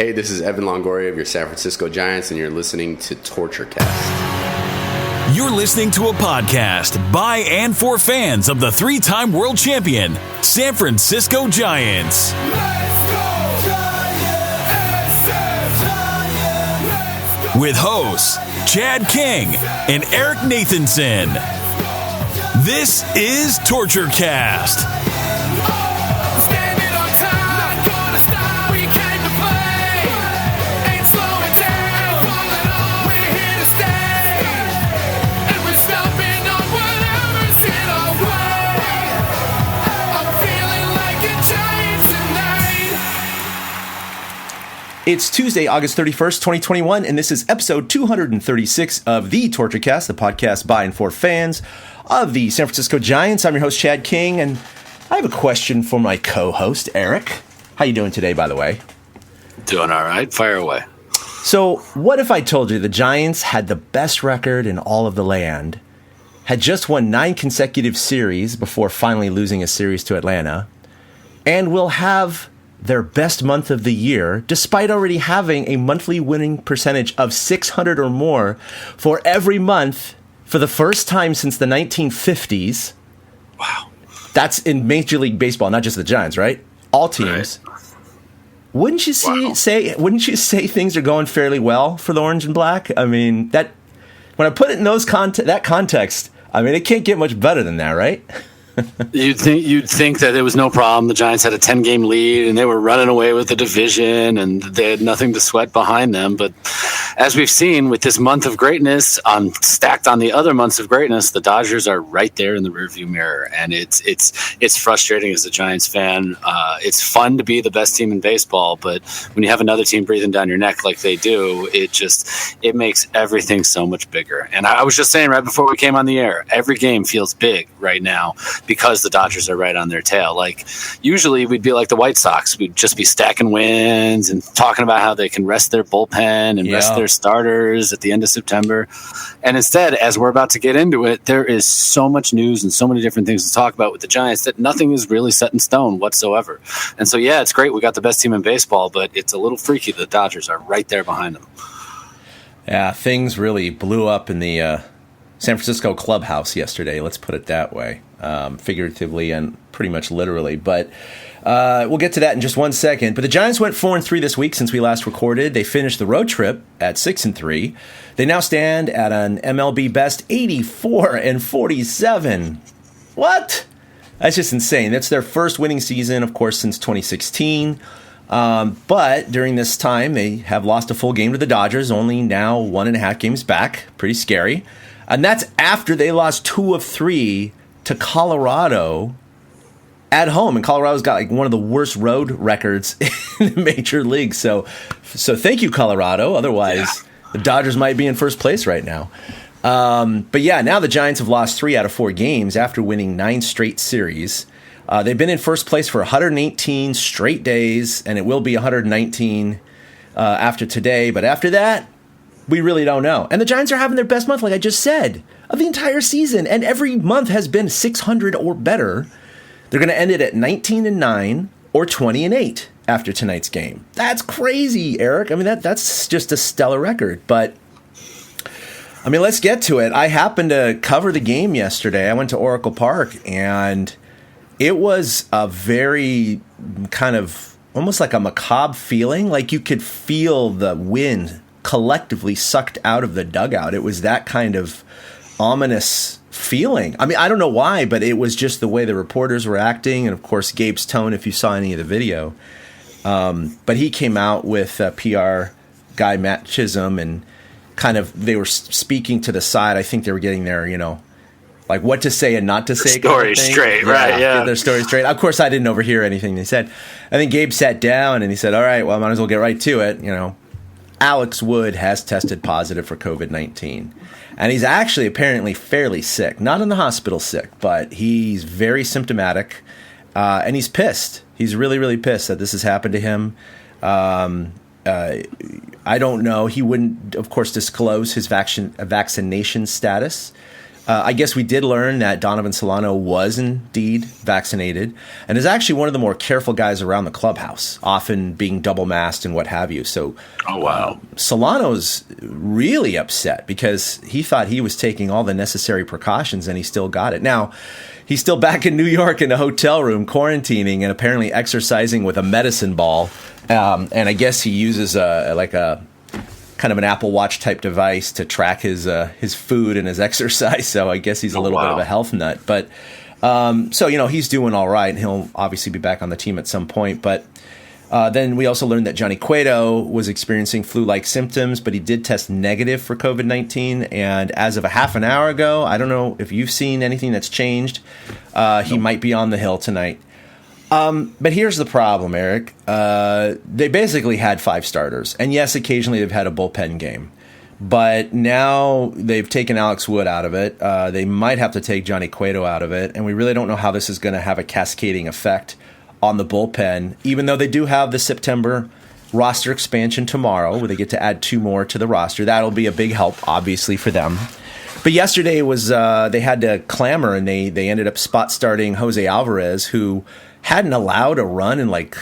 Hey, this is Evan Longoria of your San Francisco Giants, and you're listening to Torture Cast. You're listening to a podcast by and for fans of the three-time world champion, San Francisco Giants. With hosts Chad King and Eric Nathanson. This is Torture Cast. It's Tuesday, August 31st, 2021, and this is episode 236 of the Torture Cast, the podcast by and for fans of the San Francisco Giants. I'm your host, Chad King, and I have a question for my co-host, Eric. How you doing today, by the way? Doing all right. Fire away. So, what if I told you the Giants had the best record in all of the land, had just won 9 consecutive series before finally losing a series to Atlanta, and will have their best month of the year, despite already having a monthly winning percentage of 600 or more for every month for the first time since the 1950s. Wow. That's in Major League Baseball, not just the Giants, right? All teams. Right. Wouldn't you say things are going fairly well for the Orange and Black? I mean, that when I put it in that context, I mean, it can't get much better than that, right? You'd think that there was no problem. The Giants had a 10-game lead, and they were running away with the division, and they had nothing to sweat behind them. But as we've seen with this month of greatness, stacked on the other months of greatness, the Dodgers are right there in the rearview mirror, and it's frustrating as a Giants fan. It's fun to be the best team in baseball, but when you have another team breathing down your neck like they do, it makes everything so much bigger. And I was just saying right before we came on the air, every game feels big right now because the Dodgers are right on their tail. Like, usually we'd be like the White Sox. We'd just be stacking wins and talking about how they can rest their bullpen and rest their starters at the end of September. And instead, as we're about to get into it, there is so much news and so many different things to talk about with the Giants that nothing is really set in stone whatsoever. And so, yeah, it's great. We got the best team in baseball, but it's a little freaky. The Dodgers are right there behind them. Yeah, things really blew up in the San Francisco clubhouse yesterday. Let's put it that way. Figuratively and pretty much literally, but we'll get to that in just one second. But the Giants went 4-3 this week since we last recorded. They finished the road trip at 6-3. They now stand at an MLB best 84-47. What? That's just insane. That's their first winning season, of course, since 2016. But during this time, they have lost a full game to the Dodgers, only now 1.5 games back. Pretty scary. And that's after they lost 2 of 3 to Colorado at home, and Colorado's got like one of the worst road records in the major league. So thank you, Colorado. Otherwise, the Dodgers might be in first place right now. But yeah, now the Giants have lost 3 out of 4 games after winning 9 straight series. They've been in first place for 118 straight days, and it will be 119 after today. But after that, we really don't know. And the Giants are having their best month, like I just said, of the entire season. And every month has been 600 or better. They're going to end it at 19-9 or 20-8 after tonight's game. That's crazy, Eric. I mean, that's just a stellar record. But, I mean, let's get to it. I happened to cover the game yesterday. I went to Oracle Park, and it was a very kind of almost like a macabre feeling. Like you could feel the wind collectively sucked out of the dugout. It was that kind of ominous feeling. I mean, I don't know why, but it was just the way the reporters were acting, and of course Gabe's tone if you saw any of the video. But he came out with PR guy Matt Chisholm, and kind of they were speaking to the side. I think they were getting their, like what to say and not to say. Story straight, right? Yeah, get their story straight. Of course, I didn't overhear anything they said. I think Gabe sat down and he said, "All right, well, I might as well get right to it." Alex Wood has tested positive for COVID-19. And he's actually apparently fairly sick. Not in the hospital sick, but he's very symptomatic. And he's pissed. He's really, really pissed that this has happened to him. I don't know. He wouldn't, of course, disclose his vaccination status. I guess we did learn that Donovan Solano was indeed vaccinated and is actually one of the more careful guys around the clubhouse, often being double masked and what have you. So, oh, wow. Solano's really upset because he thought he was taking all the necessary precautions and he still got it. Now, he's still back in New York in a hotel room quarantining and apparently exercising with a medicine ball. And I guess he uses a kind of an Apple Watch type device to track his food and his exercise. So I guess he's a little bit of a health nut. But so, he's doing all right, and he'll obviously be back on the team at some point. But then we also learned that Johnny Cueto was experiencing flu-like symptoms, but he did test negative for COVID-19. And as of a half an hour ago, I don't know if you've seen anything that's changed. He might be on the hill tonight. But here's the problem, Eric. They basically had 5 starters. And yes, occasionally they've had a bullpen game. But now they've taken Alex Wood out of it. They might have to take Johnny Cueto out of it. And we really don't know how this is going to have a cascading effect on the bullpen, even though they do have the September roster expansion tomorrow, where they get to add 2 more to the roster. That'll be a big help, obviously, for them. But yesterday was they had to clamor, and they ended up spot starting Jose Alvarez, who hadn't allowed a run in like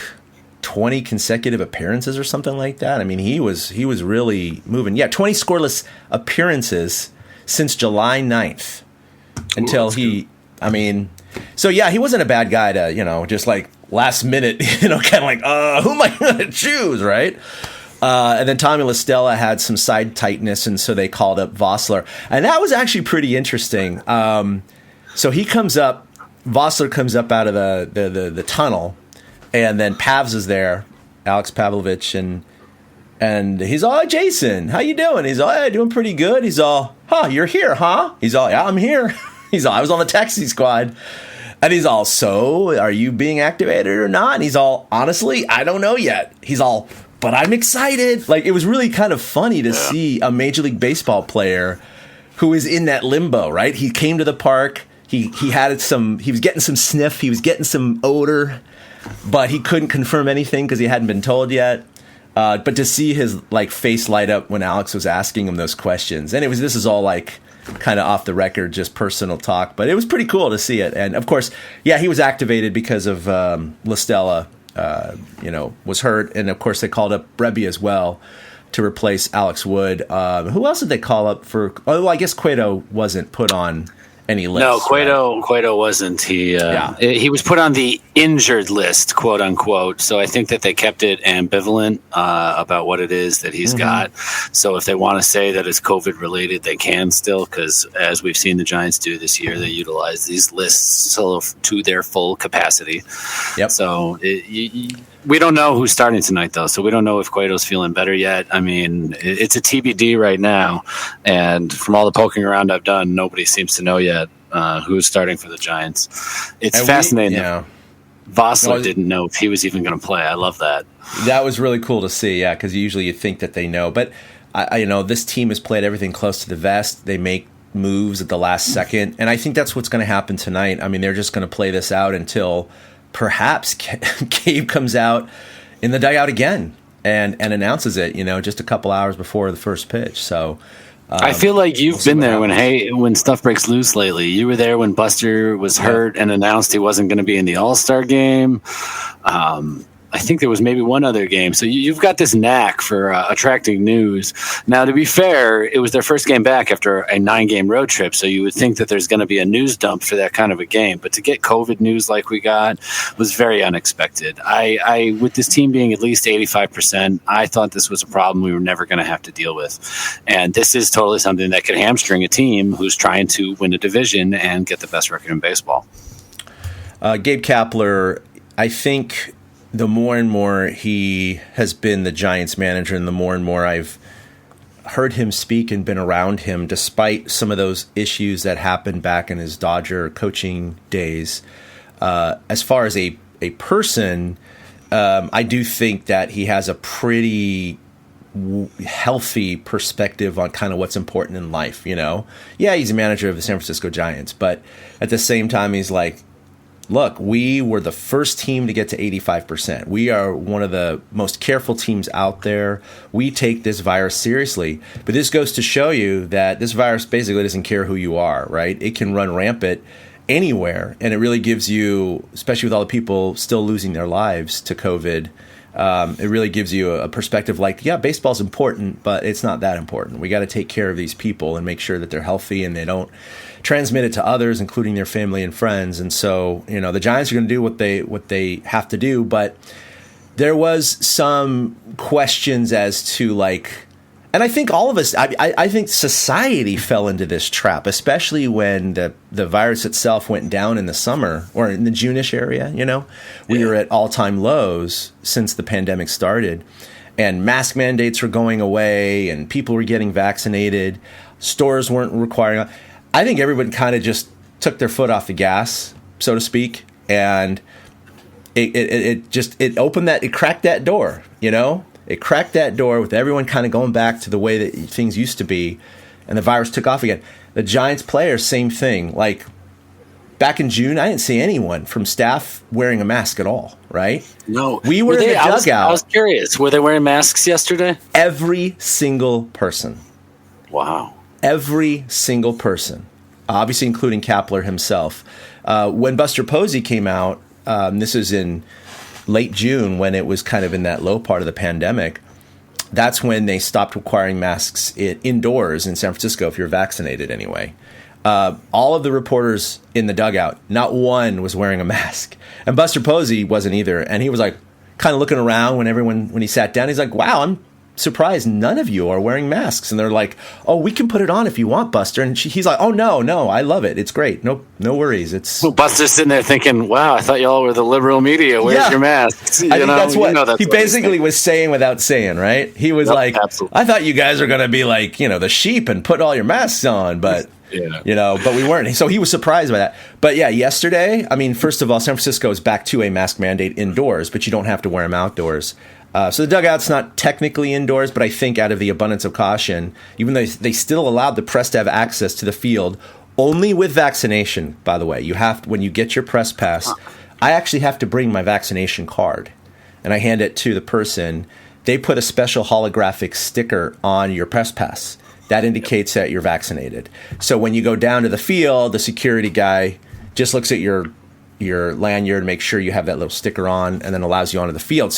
20 consecutive appearances or something like that. I mean, he was really moving. Yeah, 20 scoreless appearances since July 9th until so yeah, he wasn't a bad guy to, just like last minute, kind of like, who am I going to choose, right? And then Tommy La Stella had some side tightness, and so they called up Vossler. And that was actually pretty interesting. So he comes up, Vossler comes up out of the tunnel, and then Pavs is there, Alex Pavlovich, and he's all, Jason, how you doing? He's all, hey, doing pretty good. He's all, you're here, huh? He's all, yeah, I'm here. He's all, I was on the taxi squad. And he's all, so are you being activated or not? And he's all, honestly, I don't know yet. He's all, but I'm excited. Like, it was really kind of funny to see a Major League Baseball player who is in that limbo, right? He came to the park. He was getting some sniff. He was getting some odor, but he couldn't confirm anything because he hadn't been told yet. But to see his face light up when Alex was asking him those questions, and this is all kind of off the record, just personal talk, but it was pretty cool to see it. And of course, yeah, he was activated because of La Stella, was hurt, and of course they called up Brebbia as well to replace Alex Wood. Who else did they call up for? Oh, well, I guess Cueto wasn't put on any list. No, Cueto wasn't. He was put on the injured list, quote unquote. So I think that they kept it ambivalent about what it is that he's got. So if they want to say that it's COVID related, they can still, because as we've seen the Giants do this year, they utilize these lists to their full capacity. Yep. So we don't know who's starting tonight, though. So we don't know if Cueto's feeling better yet. I mean, it's a TBD right now. And from all the poking around I've done, nobody seems to know yet who's starting for the Giants. It's fascinating. Vossler didn't know if he was even going to play. I love that. That was really cool to see, yeah, because usually you think that they know. But, this team has played everything close to the vest. They make moves at the last second. And I think that's what's going to happen tonight. I mean, they're just going to play this out until perhaps Gabe comes out in the dugout again and announces it, just a couple hours before the first pitch. So I feel like you've been there when stuff breaks loose lately. You were there when Buster was hurt and announced he wasn't going to be in the All-Star game. I think there was maybe one other game. So you've got this knack for attracting news. Now, to be fair, it was their first game back after a 9-game road trip. So you would think that there's going to be a news dump for that kind of a game. But to get COVID news like we got was very unexpected. I with this team being at least 85%, I thought this was a problem we were never going to have to deal with. And this is totally something that could hamstring a team who's trying to win a division and get the best record in baseball. Gabe Kapler, I think the more and more he has been the Giants manager and the more I've heard him speak and been around him, despite some of those issues that happened back in his Dodger coaching days, as far as a person, I do think that he has a pretty healthy perspective on kind of what's important in life, Yeah, he's a manager of the San Francisco Giants, but at the same time, he's like, look, we were the first team to get to 85%. We are one of the most careful teams out there. We take this virus seriously. But this goes to show you that this virus basically doesn't care who you are, right? It can run rampant anywhere. And it really gives you, especially with all the people still losing their lives to COVID, it really gives you a perspective like, yeah, baseball's important, but it's not that important. We got to take care of these people and make sure that they're healthy and they don't transmit it to others, including their family and friends. And so, the Giants are going to do what they have to do. But there was some questions as to and I think all of us, I think society fell into this trap, especially when the virus itself went down in the summer or in the June-ish area, We were at all-time lows since the pandemic started. And mask mandates were going away and people were getting vaccinated. Stores weren't requiring. I think everyone kind of just took their foot off the gas, so to speak. And it opened it cracked that door, It cracked that door with everyone kind of going back to the way that things used to be, and the virus took off again. The Giants players, same thing. Back in June, I didn't see anyone from staff wearing a mask at all, right? No. We were in the dugout. I was curious. Were they wearing masks yesterday? Every single person. Wow. Every single person, obviously including Kapler himself. When Buster Posey came out, this was in late June when it was kind of in that low part of the pandemic, that's when they stopped requiring masks indoors in San Francisco if you're vaccinated anyway. All of the reporters in the dugout, not one was wearing a mask. And Buster Posey wasn't either. And he was kind of looking around when he sat down. He's like, wow, I'm surprised none of you are wearing masks. And they're like, oh, we can put it on if you want, Buster. And he's like, oh, no, I love it. It's great. No worries. Well, Buster's sitting there thinking, wow, I thought y'all were the liberal media. Where's your masks? I think that's what he basically was saying without saying, right? He was absolutely. I thought you guys are going to be the sheep and put all your masks on, but but we weren't. So he was surprised by that. But yeah, yesterday, first of all, San Francisco is back to a mask mandate indoors, but you don't have to wear them outdoors. So the dugout's not technically indoors, but I think out of the abundance of caution, even though they still allowed the press to have access to the field, only with vaccination, by the way. When you get your press pass, I actually have to bring my vaccination card, and I hand it to the person. They put a special holographic sticker on your press pass. That indicates that you're vaccinated. So when you go down to the field, the security guy just looks at your lanyard, make sure you have that little sticker on, and then allows you onto the field.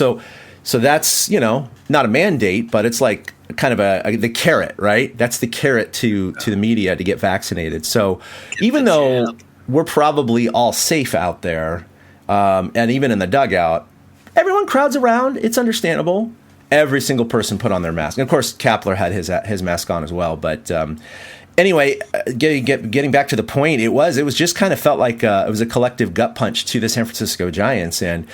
So that's, not a mandate, but it's kind of the carrot, right? That's the carrot to the media to get vaccinated. So even though we're probably all safe out there, and even in the dugout, everyone crowds around. It's understandable. Every single person put on their mask. And of course, Kapler had his mask on as well. But anyway, getting back to the point, it was just kind of felt like it was a collective gut punch to the San Francisco Giants. And,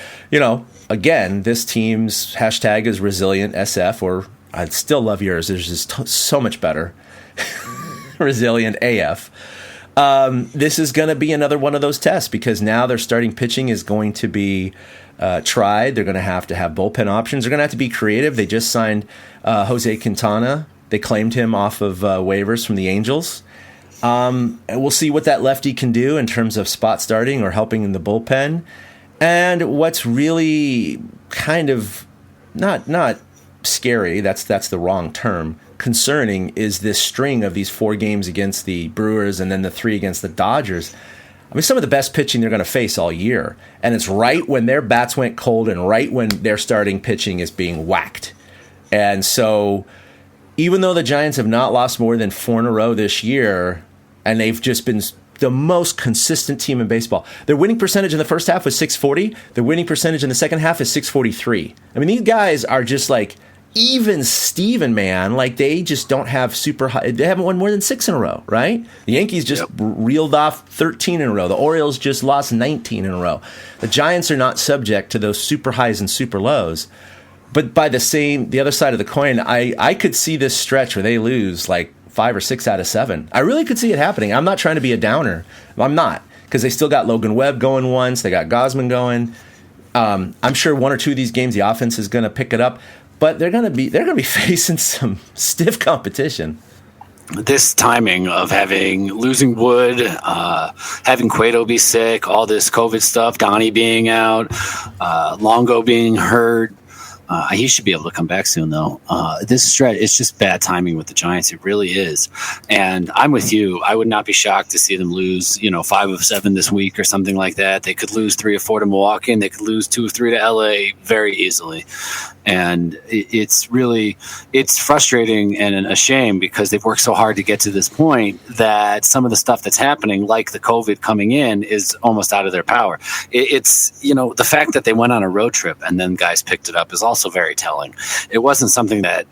again, this team's hashtag is resilient SF, or I'd still love yours. It's just so much better. Resilient AF. This is going to be another one of those tests because now their starting pitching is going to be tried. They're going to have bullpen options. They're going to have to be creative. They just signed Jose Quintana. They claimed him off of waivers from the Angels. And we'll see what that lefty can do in terms of spot starting or helping in the bullpen. And what's really kind of not scary, that's the wrong term, concerning is this string of these 4 games against the Brewers and then the 3 against the Dodgers. Some of the best pitching they're going to face all year. And it's right when their bats went cold and right when their starting pitching is being whacked. And so even though the Giants have not lost more than 4 in a row this year, and they've just been the most consistent team in baseball, their winning percentage in the first half was .640. Their winning percentage in the second half is .643. These guys are just even Steven, man. They just don't have super high. They haven't won more than 6 in a row, right? The Yankees just reeled off 13 in a row. The Orioles just lost 19 in a row. The Giants are not subject to those super highs and super lows. But by the other side of the coin, I could see this stretch where they lose 5 or 6 out of 7. I really could see it happening. I'm not trying to be a downer. I'm not, because they still got Logan Webb going once. They got Gosman going. I'm sure 1 or 2 of these games the offense is going to pick it up. But they're going to be facing some stiff competition. this timing of losing Wood, having Cueto be sick, all this COVID stuff, Donnie being out, Longo being hurt. He should be able to come back soon, though. This stretch, it's just bad timing with the Giants. It really is. And I'm with you. I would not be shocked to see them lose, 5 of 7 this week or something like that. They could lose 3 or 4 to Milwaukee, and they could lose 2 or 3 to LA very easily. And it's frustrating and a shame because they've worked so hard to get to this point that some of the stuff that's happening, like the COVID coming in, is almost out of their power. It's the fact that they went on a road trip and then guys picked it up is also very telling. It wasn't something that,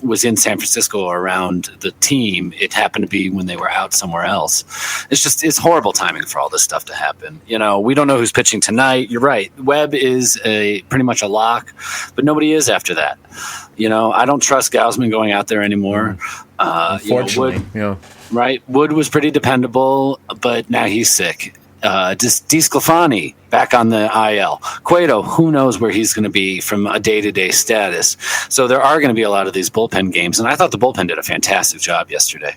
was in San Francisco or around the team. It happened to be when they were out somewhere else. It's horrible timing for all this stuff to happen. We don't know who's pitching tonight. You're right. Webb is pretty much a lock, but nobody is after that. I don't trust Gausman going out there anymore. Unfortunately, Wood, right. Wood was pretty dependable, but now he's sick. DeSclafani back on the IL. Cueto, who knows where he's going to be from a day-to-day status. So there are going to be a lot of these bullpen games, and I thought the bullpen did a fantastic job yesterday.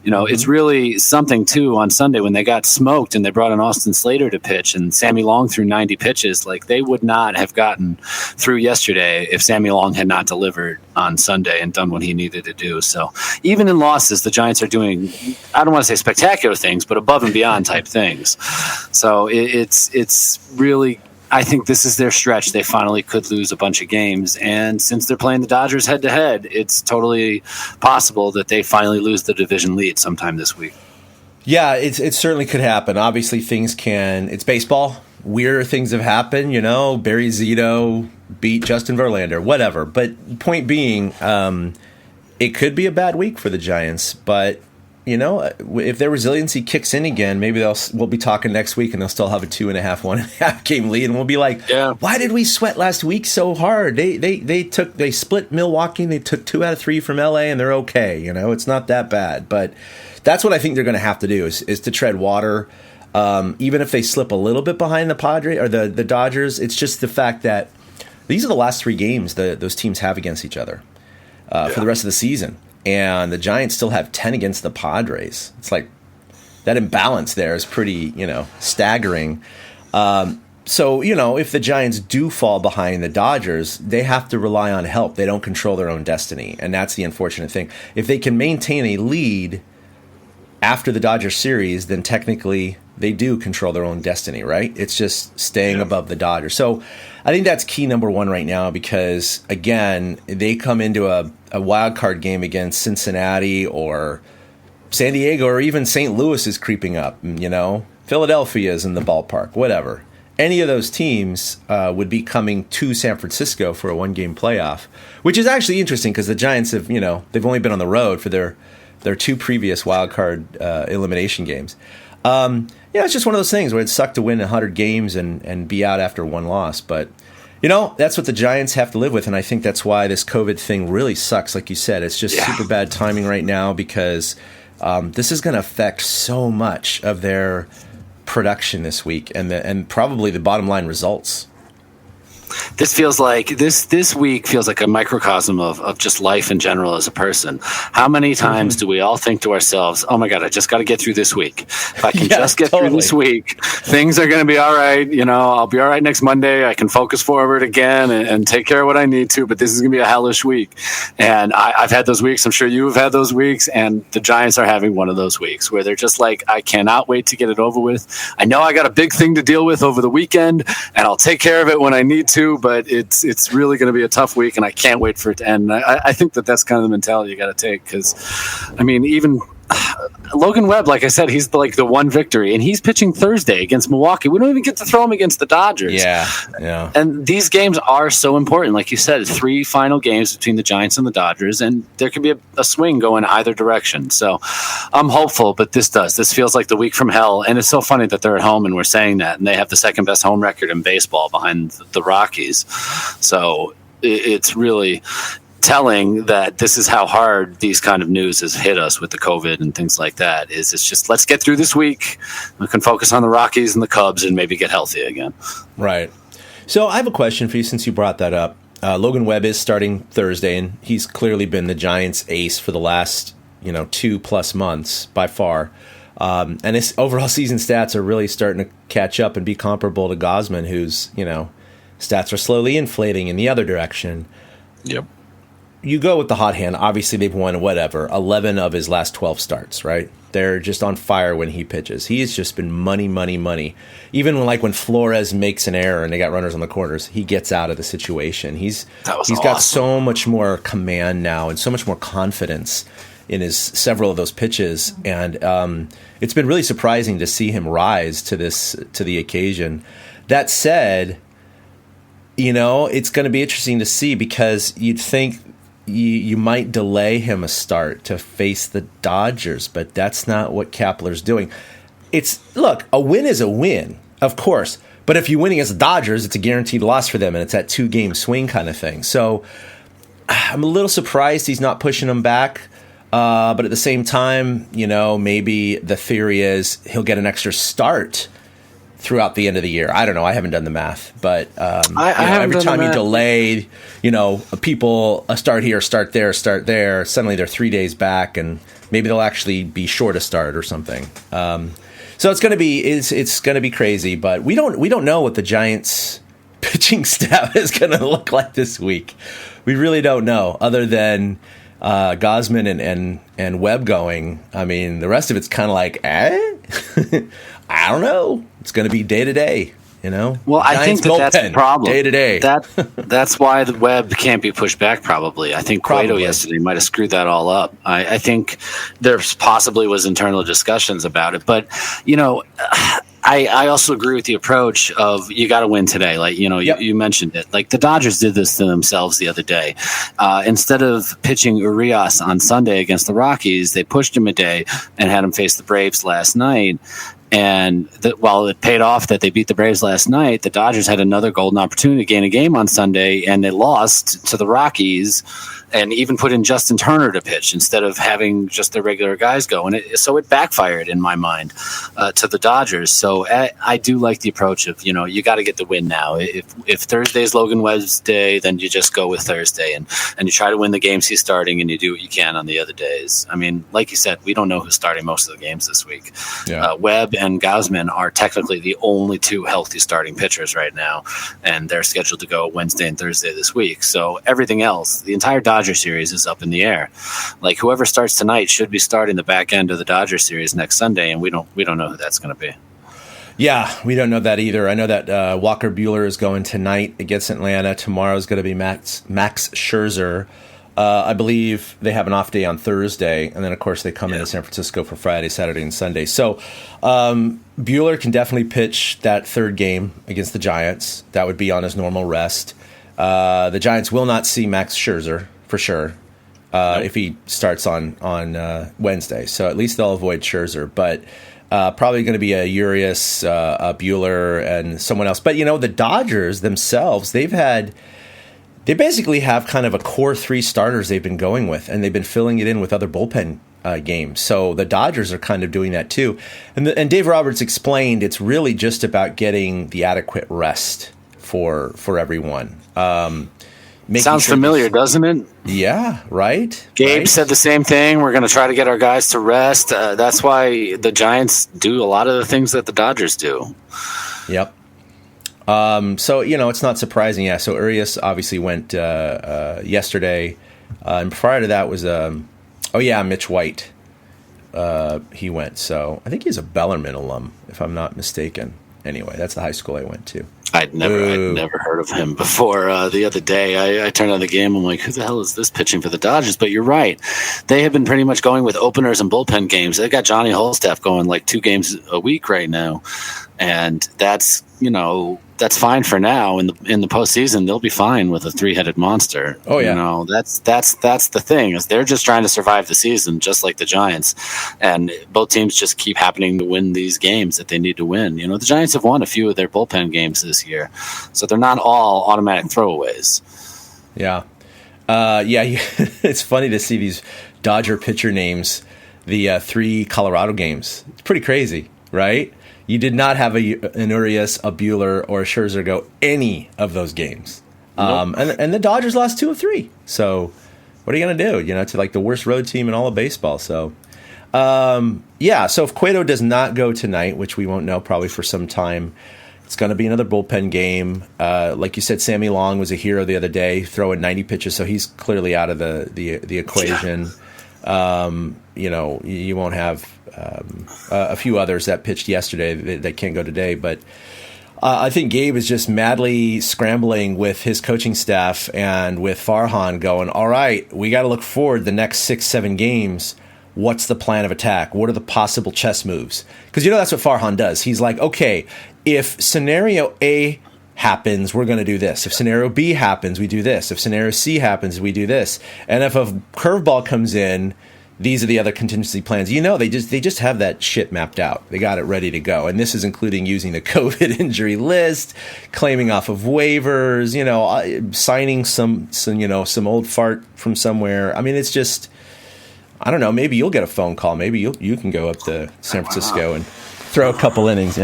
It's really something, too, on Sunday when they got smoked and they brought in Austin Slater to pitch and Sammy Long threw 90 pitches. Like, they would not have gotten through yesterday if Sammy Long had not delivered on Sunday and done what he needed to do. So even in losses, the Giants are doing, I don't want to say spectacular things, but above and beyond type things. So it's really, I think this is their stretch. They finally could lose a bunch of games. And since they're playing the Dodgers head-to-head, it's totally possible that they finally lose the division lead sometime this week. Yeah, it certainly could happen. Obviously, it's baseball. Weirder things have happened, Barry Zito beat Justin Verlander, whatever. But point being, it could be a bad week for the Giants. But, if their resiliency kicks in again, maybe we'll be talking next week and they'll still have a 2.5, 1.5 game lead. And we'll be like, Why did we sweat last week so hard? They split Milwaukee and they took 2 out of 3 from LA and they're okay. It's not that bad. But that's what I think they're going to have to do is to tread water. Even if they slip a little bit behind the Padres or the Dodgers, it's just the fact that these are the last 3 games those teams have against each other for the rest of the season. And the Giants still have 10 against the Padres. It's like that imbalance there is pretty, staggering. So, if the Giants do fall behind the Dodgers, they have to rely on help. They don't control their own destiny. And that's the unfortunate thing. If they can maintain a lead after the Dodgers series, then technically they do control their own destiny, right? It's just staying above the Dodgers. So I think that's key number 1 right now because, again, they come into a wild card game against Cincinnati or San Diego or even St. Louis is creeping up, Philadelphia is in the ballpark, whatever. Any of those teams would be coming to San Francisco for a 1-game playoff, which is actually interesting because the Giants have, they've only been on the road for their 2 previous wild card elimination games. It's just one of those things where it sucked to win 100 games and be out after 1 loss. But, that's what the Giants have to live with. And I think that's why this COVID thing really sucks. Like you said, it's just super bad timing right now because this is going to affect so much of their production this week and probably the bottom line results. This feels like this week feels like a microcosm of just life in general as a person. How many times do we all think to ourselves, oh my God, I just got to get through this week. If I can just get through this week, things are going to be all right. I'll be all right next Monday. I can focus forward again and take care of what I need to, but this is going to be a hellish week. And I've had those weeks. I'm sure you have had those weeks. And the Giants are having one of those weeks where they're just like, I cannot wait to get it over with. I know I got a big thing to deal with over the weekend and I'll take care of it when I need to. But it's really going to be a tough week, and I can't wait for it to end. I think that's kind of the mentality you got to take because, even Logan Webb, like I said, he's the one victory, and he's pitching Thursday against Milwaukee. We don't even get to throw him against the Dodgers. Yeah. And these games are so important. Like you said, 3 final games between the Giants and the Dodgers, and there could be a swing going either direction. So I'm hopeful, but this feels like the week from hell. And it's so funny that they're at home and we're saying that, and they have the second best home record in baseball behind the Rockies. So it's really telling that this is how hard these kind of news has hit us with the COVID and things like that. It's just, let's get through this week. We can focus on the Rockies and the Cubs and maybe get healthy again. Right. So I have a question for you since you brought that up. Logan Webb is starting Thursday, and he's clearly been the Giants' ace for the last 2+ months by far. And his overall season stats are really starting to catch up and be comparable to Gausman, whose, stats are slowly inflating in the other direction. Yep. You go with the hot hand. Obviously, they've won 11 of his last 12 starts, right? They're just on fire when he pitches. He's just been money. Even when Flores makes an error and they got runners on the corners, he gets out of the situation. He's got so much more command now and so much more confidence in his several of those pitches, and it's been really surprising to see him rise to the occasion. That said, it's going to be interesting to see, because you'd think you might delay him a start to face the Dodgers, but that's not what Kepler's doing. A win is a win, of course, but if you win against the Dodgers, it's a guaranteed loss for them, and it's that 2-game swing kind of thing. So I'm a little surprised he's not pushing them back, but at the same time, maybe the theory is he'll get an extra start throughout the end of the year. I don't know. I haven't done the math, but every time you delay, people start here, start there, suddenly they're 3 days back, and maybe they'll actually be short a start or something. So it's going to be crazy, but we don't know what the Giants pitching staff is going to look like this week. We really don't know, other than Gausman and Webb going. I mean, the rest of it's kind of like, I don't know. It's going to be day to day, Well, I think that's the problem. Day to day. That's why the Webb can't be pushed back, probably. I think Cueto yesterday might have screwed that all up. I think there possibly was internal discussions about it. But, I also agree with the approach of you got to win today. You mentioned it. Like the Dodgers did this to themselves the other day. Instead of pitching Urias on Sunday against the Rockies, they pushed him a day and had him face the Braves last night. And while it paid off that they beat the Braves last night, the Dodgers had another golden opportunity to gain a game on Sunday, and they lost to the Rockies, and even put in Justin Turner to pitch instead of having just the regular guys go. And so it backfired in my mind to the Dodgers. So I do like the approach of, you got to get the win now. If Thursday's Logan Webb's day, then you just go with Thursday and you try to win the games he's starting, and you do what you can on the other days. I mean, like you said, we don't know who's starting most of the games this week. Yeah. Webb and Gausman are technically the only two healthy starting pitchers right now, and they're scheduled to go Wednesday and Thursday this week. So everything else, the entire Dodger series is up in the air. Like whoever starts tonight should be starting the back end of the Dodger series next Sunday, and we don't know who that's going to be. Yeah, we don't know that either. I know that Walker Buehler is going tonight against Atlanta. Tomorrow is going to be Max Scherzer. I believe they have an off day on Thursday, and then, of course, they come into San Francisco for Friday, Saturday, and Sunday. So Buehler can definitely pitch that third game against the Giants. That would be on his normal rest. The Giants will not see Max Scherzer, for sure, if he starts on Wednesday. So at least they'll avoid Scherzer. But probably going to be a Urias, a Buehler, and someone else. But, the Dodgers themselves, they basically have kind of a core 3 starters they've been going with, and they've been filling it in with other bullpen games. So the Dodgers are kind of doing that too. And Dave Roberts explained it's really just about getting the adequate rest for everyone. Sounds familiar, doesn't it? Yeah, right? Gabe said the same thing. We're going to try to get our guys to rest. That's why the Giants do a lot of the things that the Dodgers do. Yep. So, it's not surprising. Yeah. So Urias obviously went yesterday. And prior to that was, Mitch White. He went. So I think he's a Bellarmine alum, if I'm not mistaken. Anyway, that's the high school I went to. I'd never heard of him before. The other day, I turned on the game. I'm like, who the hell is this pitching for the Dodgers? But you're right. They have been pretty much going with openers and bullpen games. They got Johnny Holstaff going like 2 games a week right now. And that's fine for now. In the postseason, they'll be fine with a 3-headed monster. Oh yeah, that's the thing, is they're just trying to survive the season, just like the Giants. And both teams just keep happening to win these games that they need to win. The Giants have won a few of their bullpen games this year, so they're not all automatic throwaways. Yeah, it's funny to see these Dodger pitcher names, the 3 Colorado games. It's pretty crazy, right? You did not have an Urias, a Buehler, or a Scherzer go any of those games. Nope. And the Dodgers lost 2 of 3. So, What are you going to do? To like the worst road team in all of baseball. So, so if Cueto does not go tonight, which we won't know probably for some time, it's going to be another bullpen game. Like you said, Sammy Long was a hero the other day, throwing 90 pitches, so he's clearly out of the equation. You won't have a few others that pitched yesterday that can't go today, but I think Gabe is just madly scrambling with his coaching staff and with Farhan going, all right, we got to look forward the next 6-7 games. What's the plan of attack? What are the possible chess moves? Because that's what Farhan does. He's like, okay, if scenario A happens, we're going to do this. If scenario B happens, we do this. If scenario C happens, we do this. And if a curveball comes in, these are the other contingency plans. They just have that shit mapped out. They got it ready to go. And this is including using the COVID injury list, claiming off of waivers, signing some old fart from somewhere. I mean, it's just, I don't know, maybe you'll get a phone call. Maybe you can go up to San Francisco and throw a couple innings,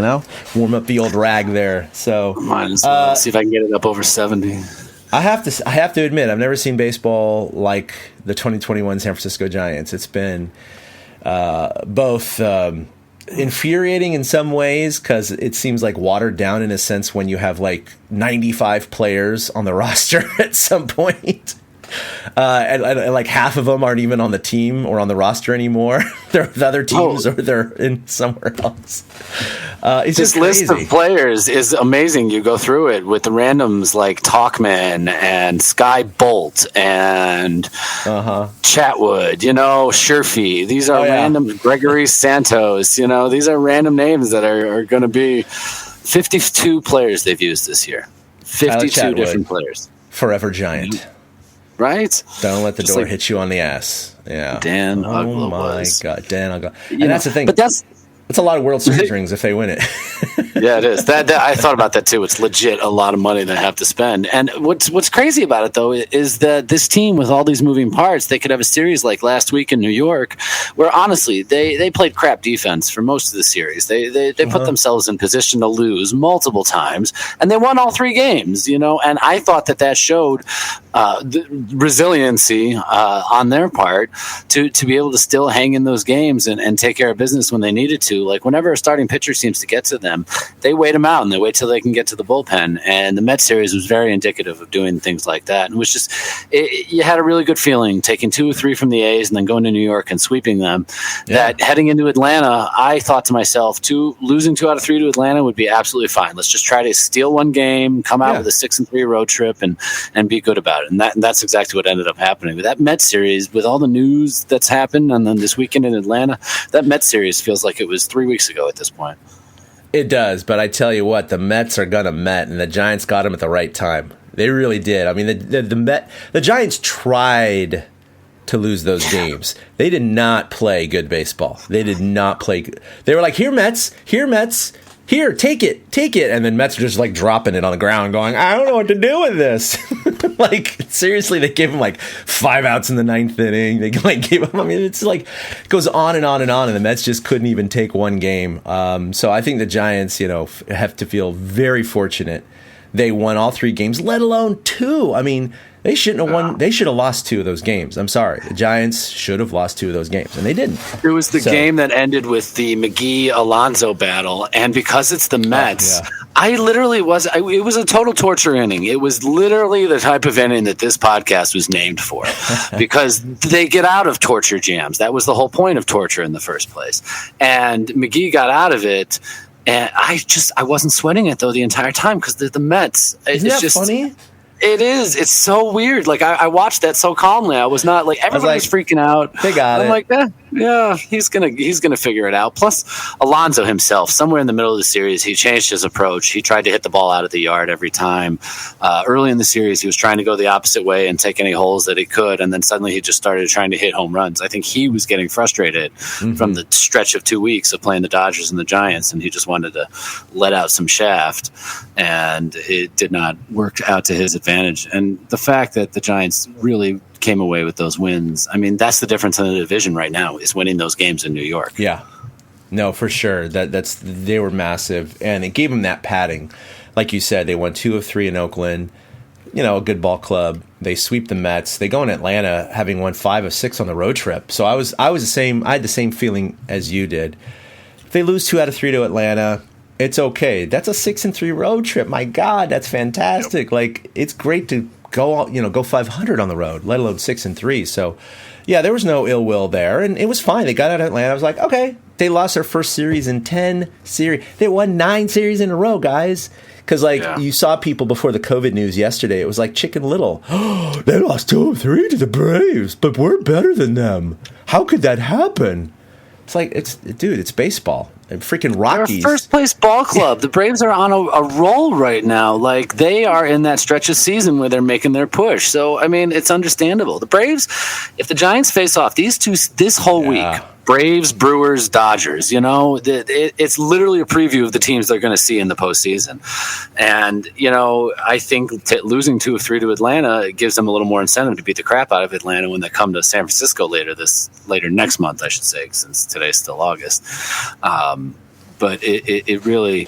warm up the old rag there. So might as well see if I can get it up over 70. I have to admit, I've never seen baseball like the 2021 San Francisco Giants. It's been both infuriating in some ways because it seems like watered down in a sense when you have like 95 players on the roster at some point. And like half of them aren't even on the team or on the roster anymore. They're with other teams or they're in somewhere else. It's this just crazy. List of players is amazing. You go through it with the randoms like Talkman and Sky Bolt and Chatwood, Sherfy. These are random. Gregory Santos. These are random names that are going to be 52 players they've used this year. 52 different players. Forever Giant. Mm-hmm. Right? Don't let the door hit you on the ass. Yeah. Dan Uggla. Oh my God, Dan Uggla. And that's the thing. But that's a lot of World Series rings if they win it. Yeah, it is. That I thought about that too. It's legit a lot of money they have to spend. And what's crazy about it though is that this team with all these moving parts, they could have a series like last week in New York, where honestly they played crap defense for most of the series. They put themselves in position to lose multiple times, and they won all 3 games. And I thought that showed the resiliency on their part to be able to still hang in those games and take care of business when they needed to. Like whenever a starting pitcher seems to get to them, they wait them out and they wait till they can get to the bullpen. And the Mets series was very indicative of doing things like that. And it was just, you had a really good feeling taking 2 or 3 from the A's and then going to New York and sweeping them. Yeah. That heading into Atlanta, I thought to myself, losing 2 out of 3 to Atlanta would be absolutely fine. Let's just try to steal one game, come out with a 6-3 road trip and be good about it. And that's exactly what ended up happening. With that Mets series, with all the news that's happened, and then this weekend in Atlanta, that Mets series feels like it was 3 weeks ago at this point. It does, but I tell you what, the Mets are gonna Met, and the Giants got them at the right time. They really did. I mean, the Giants tried to lose those games. They did not play good baseball. They did not play good. They were like, here, Mets, here, take it. And then Mets are just like dropping it on the ground going, I don't know what to do with this. Like, seriously, they gave him like 5 outs in the 9th inning. They like gave him, I mean, it's like, it goes on and on and on, and the Mets just couldn't even take one game. So I think the Giants, have to feel very fortunate. They won all 3 games, let alone 2. I mean, they shouldn't have won. They should have lost 2 of those games. I'm sorry. The Giants should have lost 2 of those games, and they didn't. It was the game that ended with the McGee-Alonso battle, and because it's the Mets, I literally was – it was a total torture inning. It was literally the type of inning that this podcast was named for because they get out of torture jams. That was the whole point of torture in the first place. And McGee got out of it, and I wasn't sweating it, though, the entire time because they're the Mets. Isn't that funny? It is. It's so weird. Like I watched that so calmly. I was not like everybody was freaking out. They got it. I'm like, yeah, he's gonna figure it out. Plus, Alonso himself, somewhere in the middle of the series, he changed his approach. He tried to hit the ball out of the yard every time. Early in the series, he was trying to go the opposite way and take any holes that he could, and then suddenly he just started trying to hit home runs. I think he was getting frustrated from the stretch of 2 weeks of playing the Dodgers and the Giants, and he just wanted to let out some shaft, and it did not work out to his advantage. And the fact that the Giants really came away with those wins, I mean, that's the difference in the division right now, is winning those games in New York. Yeah. No, for sure. They were massive, and it gave them that padding. Like you said, they won 2 of 3 in Oakland. a good ball club. They sweep the Mets. They go in Atlanta having won 5 of 6 on the road trip. So I was the same. I had the same feeling as you did. If they lose 2 out of 3 to Atlanta, it's okay. That's a 6-3 road trip. My God, that's fantastic. Yep. Like, it's great to go 500 on the road, let alone 6-3. So, yeah, there was no ill will there, and it was fine. They got out of Atlanta. I was like, okay. They lost their first series in 10 series. They won 9 series in a row, guys. Because, you saw people before the COVID news yesterday. It was like Chicken Little. Oh, they lost 2 of 3 to the Braves, but we're better than them. How could that happen? It's like, it's baseball. And freaking Rockies. They're a first-place ball club. The Braves are on a roll right now. Like, they are in that stretch of season where they're making their push. So, I mean, it's understandable. The Braves, if the Giants face off, this whole week, Braves, Brewers, Dodgers, it's literally a preview of the teams they're going to see in the postseason. And, I think losing 2 of 3 to Atlanta gives them a little more incentive to beat the crap out of Atlanta when they come to San Francisco later next month, I should say, since today's still August. But it really...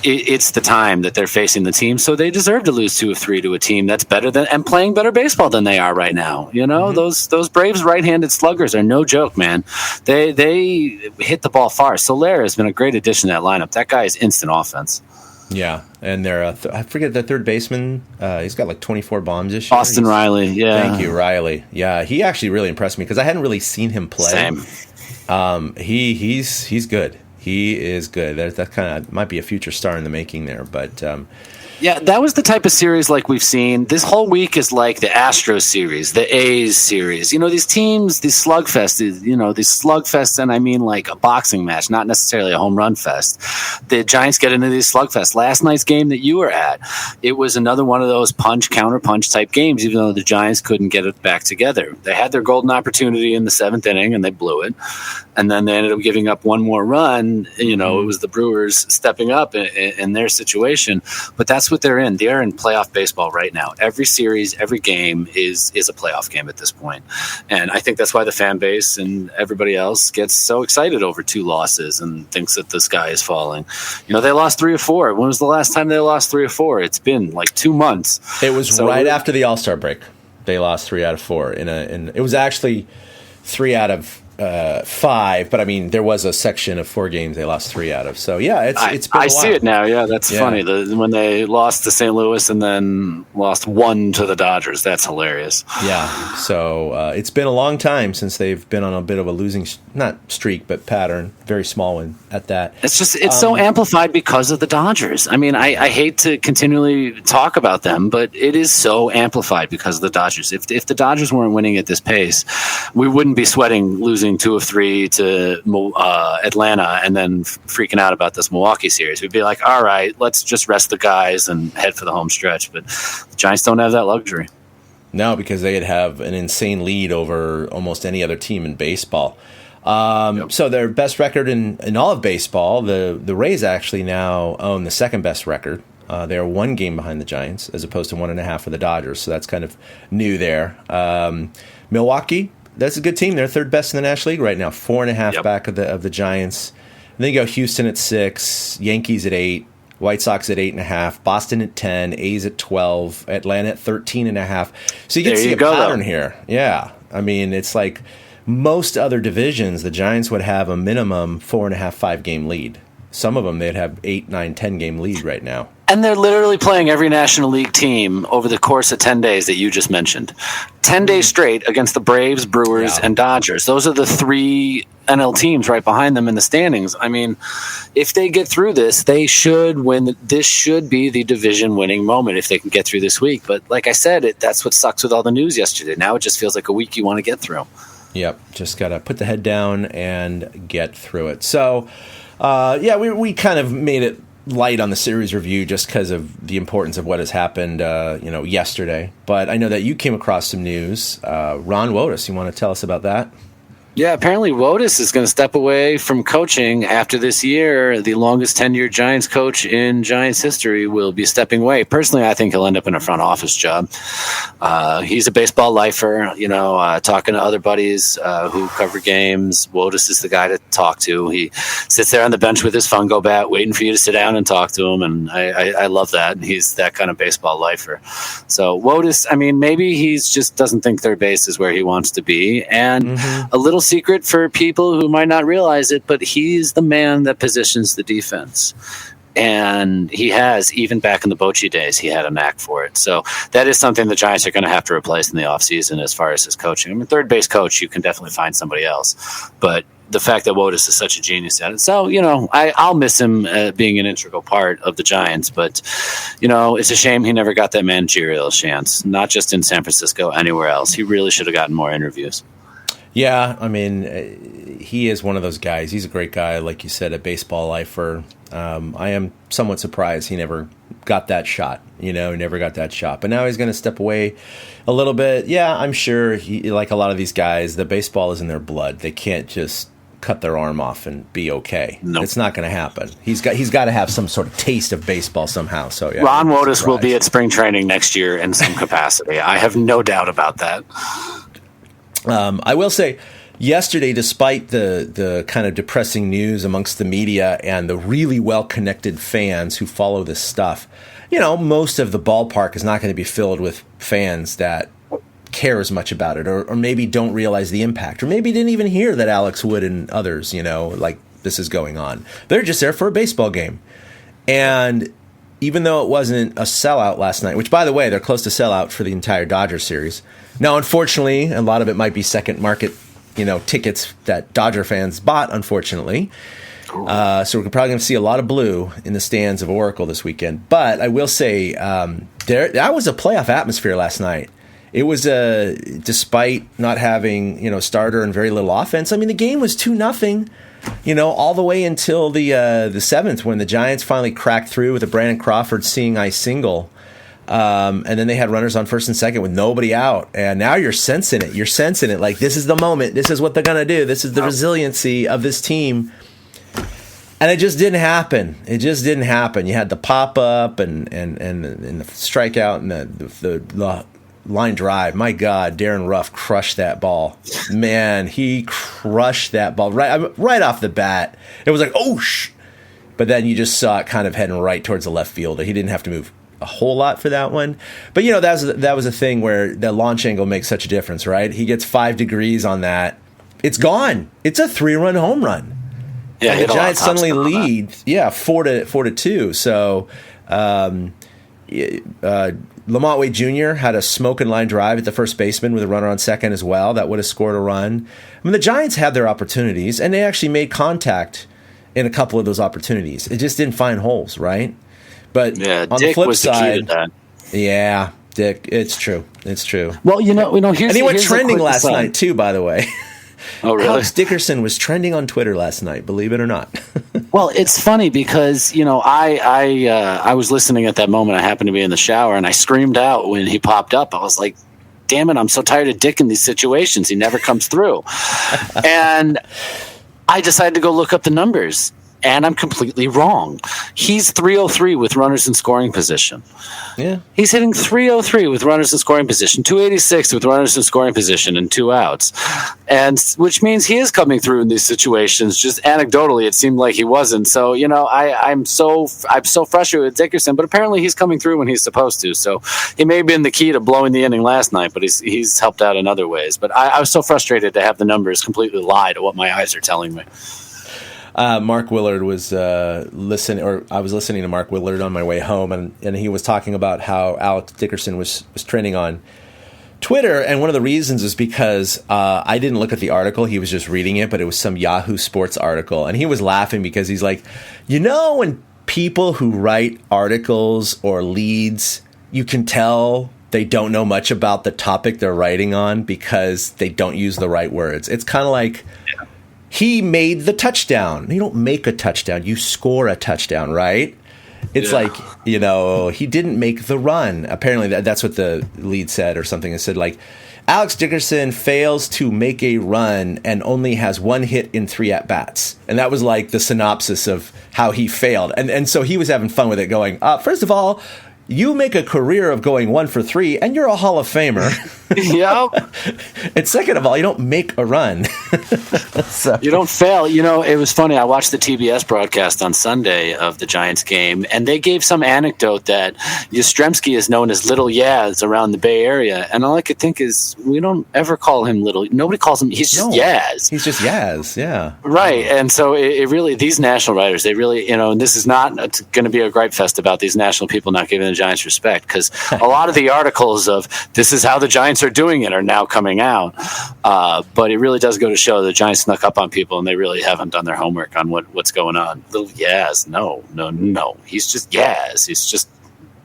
It's the time that they're facing the team, so they deserve to lose 2 of 3 to a team that's better than and playing better baseball than they are right now. Those Braves right-handed sluggers are no joke, man. They hit the ball far. Soler has been a great addition to that lineup. That guy is instant offense. Yeah, and they're I forget the third baseman. He's got like 24 bombs this year. Austin Riley, yeah. Thank you, Riley. Yeah, he actually really impressed me because I hadn't really seen him play. Same. He's good. He is good. That kind of might be a future star in the making there, but yeah, that was the type of series like we've seen. This whole week is like the Astros series, the A's series. These teams, these slugfests, and I mean like a boxing match, not necessarily a home run fest. The Giants get into these slugfests. Last night's game that you were at, it was another one of those punch-counter-punch type games, even though the Giants couldn't get it back together. They had their golden opportunity in the 7th inning, and they blew it. And then they ended up giving up one more run. It was the Brewers stepping up in their situation. But that's what they're in. They're in playoff baseball right now. Every series, every game is a playoff game at this point. And I think that's why the fan base and everybody else gets so excited over 2 losses and thinks that the sky is falling. They lost 3 or 4. When was the last time they lost 3 or 4? It's been like 2 months. It was right after the All-Star break. They lost 3 out of 4. It was actually 3 out of 5, but I mean, there was a section of 4 games they lost 3 out of. So yeah, it's been a while. I see it now. Yeah, that's funny. When they lost to St. Louis and then lost 1 to the Dodgers, that's hilarious. Yeah. So it's been a long time since they've been on a bit of a losing, not streak, but pattern. Very small one at that. It's so amplified because of the Dodgers. I mean, I hate to continually talk about them, but it is so amplified because of the Dodgers. If the Dodgers weren't winning at this pace, we wouldn't be sweating losing 2 of 3 to Atlanta and then freaking out about this Milwaukee series. We'd be like, all right, let's just rest the guys and head for the home stretch. But the Giants don't have that luxury. No, because they'd have an insane lead over almost any other team in baseball. So their best record in all of baseball, the Rays actually now own the second best record. They are 1 game behind the Giants as opposed to 1.5 for the Dodgers. So that's kind of new there. Milwaukee, that's a good team. They're 3rd best in the National League right now, 4.5 back of the Giants. And then you go Houston at 6, Yankees at 8, White Sox at 8.5, Boston at 10, A's at 12, Atlanta at 13.5. So you can see a pattern here. Yeah, I mean, it's like most other divisions, the Giants would have a minimum 4.5, 5 game lead. Some of them, they'd have 8, 9, 10 game lead right now. And they're literally playing every National League team over the course of 10 days that you just mentioned. 10 days straight against the Braves, Brewers, and Dodgers. Those are the 3 NL teams right behind them in the standings. I mean, if they get through this, they should win. This should be the division-winning moment if they can get through this week. But like I said, that's what sucks with all the news yesterday. Now it just feels like a week you want to get through. Yep, just got to put the head down and get through it. So, we kind of made it light on the series review just because of the importance of what has happened, yesterday. But I know that you came across some news. Ron Wotus, you want to tell us about that? Yeah, apparently Wotus is going to step away from coaching after this year. The longest tenured Giants coach in Giants history will be stepping away. Personally, I think he'll end up in a front office job. He's a baseball lifer, talking to other buddies who cover games. Wotus is the guy to talk to. He sits there on the bench with his fungo bat, waiting for you to sit down and talk to him, and I love that. He's that kind of baseball lifer. So Wotus, maybe he's just doesn't think third base is where he wants to be, and a little secret for people who might not realize it, but he's the man that positions the defense. And he has, even back in the Bochy days, he had a knack for it. So that is something the Giants are going to have to replace in the offseason as far as his coaching. Third base coach, you can definitely find somebody else. But the fact that Wotus is such a genius at it. So, I'll miss him being an integral part of the Giants. But, it's a shame he never got that managerial chance, not just in San Francisco, anywhere else. He really should have gotten more interviews. Yeah, he is one of those guys. He's a great guy, like you said, a baseball lifer. I am somewhat surprised he never got that shot. Never got that shot. But now he's going to step away a little bit. Yeah, I'm sure he, like a lot of these guys, the baseball is in their blood. They can't just cut their arm off and be okay. Nope. It's not going to happen. He's got to have some sort of taste of baseball somehow. So yeah, Ron Wotus will be at spring training next year in some capacity. I have no doubt about that. I will say, yesterday, despite the kind of depressing news amongst the media and the really well-connected fans who follow this stuff, most of the ballpark is not going to be filled with fans that care as much about it, or maybe don't realize the impact, or maybe didn't even hear that Alex Wood and others, this is going on. They're just there for a baseball game. And even though it wasn't a sellout last night, which, by the way, they're close to sellout for the entire Dodgers series. Now, unfortunately, a lot of it might be second market, tickets that Dodger fans bought, unfortunately. So we're probably going to see a lot of blue in the stands of Oracle this weekend. But I will say, that was a playoff atmosphere last night. It was despite not having, starter and very little offense. The game was 2-0. All the way until the seventh, when the Giants finally cracked through with a Brandon Crawford seeing eye single. And then they had runners on first and second with nobody out. And now you're sensing it. You're sensing it. Like, this is the moment. This is what they're going to do. This is the resiliency of this team. And it just didn't happen. It just didn't happen. You had the pop-up and the strikeout and the line drive. My God, Darren Ruff crushed that ball. Man, he crushed that ball right off the bat. It was like, but then you just saw it kind of heading right towards the left field. He didn't have to move a whole lot for that one. But, that was a thing where the launch angle makes such a difference, right? He gets 5 degrees on that. It's gone. It's a 3-run home run. Yeah, and the Giants suddenly lead, 4-2. So, Lamont Wade Jr. had a smoke and line drive at the first baseman with a runner on second as well. That would have scored a run. The Giants had their opportunities, and they actually made contact in a couple of those opportunities. It just didn't find holes, right? But on Dick the flip was side, the key to that. Dick, it's true. It's true. Well, here's and he went trending last night too, by the way. Oh, really? Alex Dickerson was trending on Twitter last night, believe it or not. Well, it's funny because, I was listening at that moment. I happened to be in the shower, and I screamed out when he popped up. I was like, damn it, I'm so tired of Dick in these situations. He never comes through. And I decided to go look up the numbers, and I'm completely wrong. He's 303 with runners in scoring position. Yeah. He's hitting 303 with runners in scoring position, 286 with runners in scoring position, and 2 outs. And which means he is coming through in these situations. Just anecdotally, it seemed like he wasn't. So, I'm so frustrated with Dickerson, but apparently he's coming through when he's supposed to. So he may have been the key to blowing the inning last night, but he's helped out in other ways. But I was so frustrated to have the numbers completely lie to what my eyes are telling me. Mark Willard was listening, or I was listening to Mark Willard on my way home, and he was talking about how Alex Dickerson was trending on Twitter, and one of the reasons is because I didn't look at the article. He was just reading it, but it was some Yahoo Sports article, and he was laughing because he's like, when people who write articles or leads, you can tell they don't know much about the topic they're writing on because they don't use the right words. It's kind of like... He made the touchdown. You don't make a touchdown. You score a touchdown, right? It's like, he didn't make the run. Apparently, that's what the lead said or something. It said, like, Alex Dickerson fails to make a run and only has 1 hit in 3 at-bats. And that was like the synopsis of how he failed. And so he was having fun with it going, first of all, you make a career of going 1 for 3, and you're a Hall of Famer. Yep. And second of all, you don't make a run. So. You don't fail. It was funny. I watched the TBS broadcast on Sunday of the Giants game, and they gave some anecdote that Yastrzemski is known as Little Yaz around the Bay Area. And all I could think is, we don't ever call him Little. Nobody calls him. He's just Yaz. He's just Yaz, yeah. Right. And so it really, these national writers, they really, and this is not going to be a gripe fest about these national people not giving the Giants respect, because a lot of the articles of this is how the Giants are doing it are now coming out. But it really does go to show the Giants snuck up on people, and they really haven't done their homework on what's going on. Little Yaz. No. He's just Yaz. He's just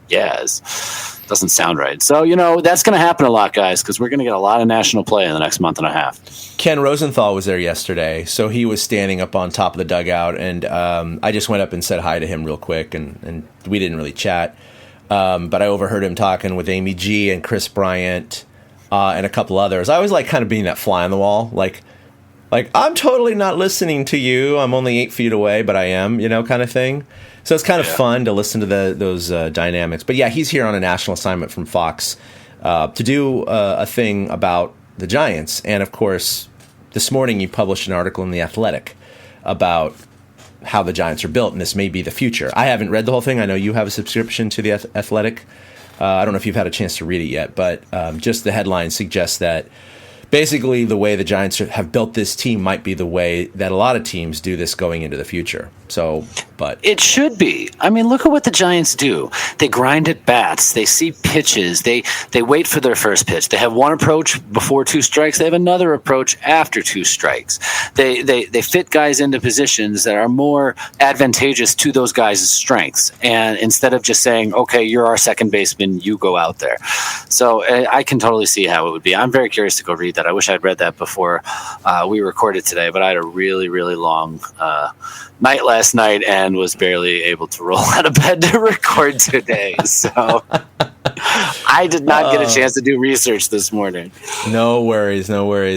Yaz. Doesn't sound right. So, that's going to happen a lot, guys, because we're going to get a lot of national play in the next month and a half. Ken Rosenthal was there yesterday, so he was standing up on top of the dugout, and I just went up and said hi to him real quick, and we didn't really chat. But I overheard him talking with Amy G and Chris Bryant and a couple others. I was like kind of being that fly on the wall, like I'm totally not listening to you. I'm only 8 feet away, but I am, kind of thing. So it's kind of fun to listen to those dynamics. But yeah, he's here on a national assignment from Fox to do a thing about the Giants. And of course, this morning you published an article in The Athletic about how the Giants are built, and this may be the future. I haven't read the whole thing. I know you have a subscription to The Athletic. I don't know if you've had a chance to read it yet, but just the headline suggests that basically the way the Giants have built this team might be the way that a lot of teams do this going into the future. So, but it should be. I mean, look at what the Giants do. They grind at bats. They see pitches. They wait for their first pitch. They have one approach before 2 strikes. They have another approach after 2 strikes. They fit guys into positions that are more advantageous to those guys' strengths. And instead of just saying, okay, you're our second baseman, you go out there. So I can totally see how it would be. I'm very curious to go read that. I wish I'd read that before we recorded today, but I had a really, really long night last night and was barely able to roll out of bed to record today. So I did not get a chance to do research this morning. No worries.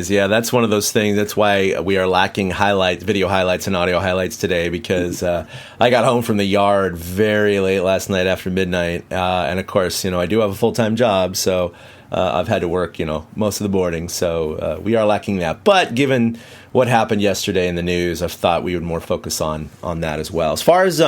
Yeah, that's one of those things. That's why we are lacking video highlights and audio highlights today, because I got home from the yard very late last night after midnight. And of course, I do have a full-time job, so I've had to work, most of the morning. So we are lacking that. But given what happened yesterday in the news, I've thought we would more focus on that as well. As far as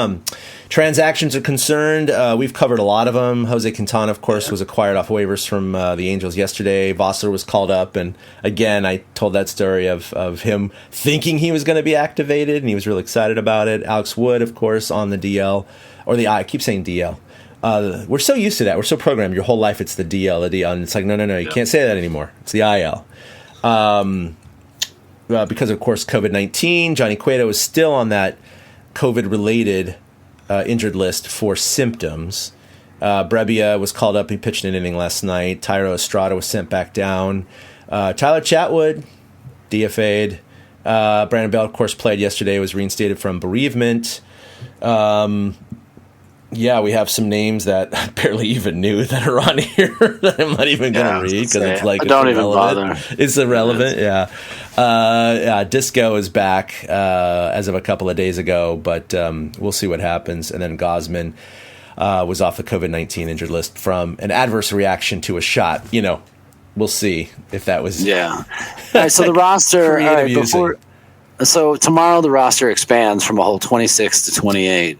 transactions are concerned, we've covered a lot of them. Jose Quintana, of course, was acquired off waivers from the Angels yesterday. Vossler was called up, and again, I told that story of him thinking he was going to be activated, and he was really excited about it. Alex Wood, of course, on the DL, or I keep saying DL. We're so used to that. We're so programmed. Your whole life, it's the DL, and it's like, no, you can't say that anymore. It's the IL. Because, of course, COVID-19, Johnny Cueto is still on that COVID-related injured list for symptoms. Brebbia was called up. He pitched an inning last night. Tyro Estrada was sent back down. Tyler Chatwood, DFA'd. Brandon Bell, of course, played yesterday, was reinstated from bereavement. Yeah, we have some names that I barely even knew that are on here that I'm not even going to read because it's like don't even bother. It's irrelevant. Disco is back as of a couple of days ago, but we'll see what happens. And then Gosman was off the COVID-19 injured list from an adverse reaction to a shot. We'll see if that was All right, so the roster So tomorrow the roster expands from a whole 26 to 28.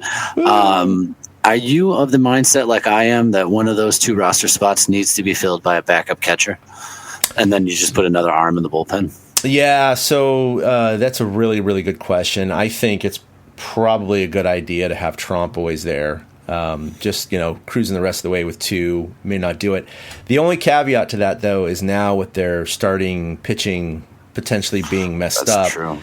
Are you of the mindset like I am that one of those 2 roster spots needs to be filled by a backup catcher, and then you just put another arm in the bullpen? Yeah, so that's a really, really good question. I think it's probably a good idea to have Trump always there. Just, cruising the rest of the way with 2 may not do it. The only caveat to that, though, is now with their starting pitching potentially being messed up. That's true.